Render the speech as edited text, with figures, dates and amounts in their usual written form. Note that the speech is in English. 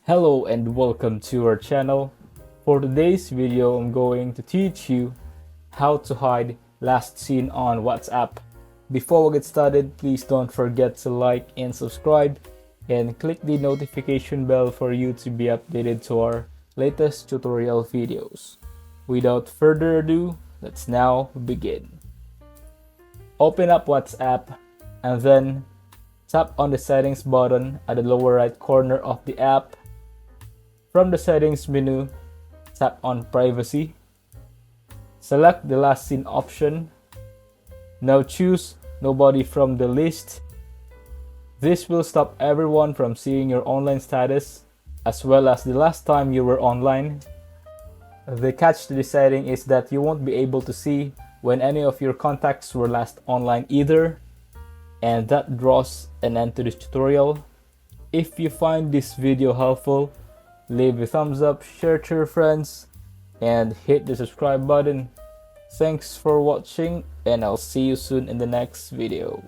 Hello and welcome to our channel. For today's video, I'm going to teach you how to hide last seen on WhatsApp. Before we get started, please don't forget to like and subscribe and click the notification bell for you to be updated to our latest tutorial videos. Without further ado, let's now begin. Open up WhatsApp and then tap on the settings button at the lower right corner of the app. From the settings menu, tap on privacy. Select the last seen option. Now choose nobody from the list. This will stop everyone from seeing your online status as well as the last time you were online. The catch to this setting is that you won't be able to see when any of your contacts were last online either. And that draws an end to this tutorial. If you find this video helpful, leave a thumbs up, share to your friends, and hit the subscribe button. Thanks for watching, and I'll see you soon in the next video.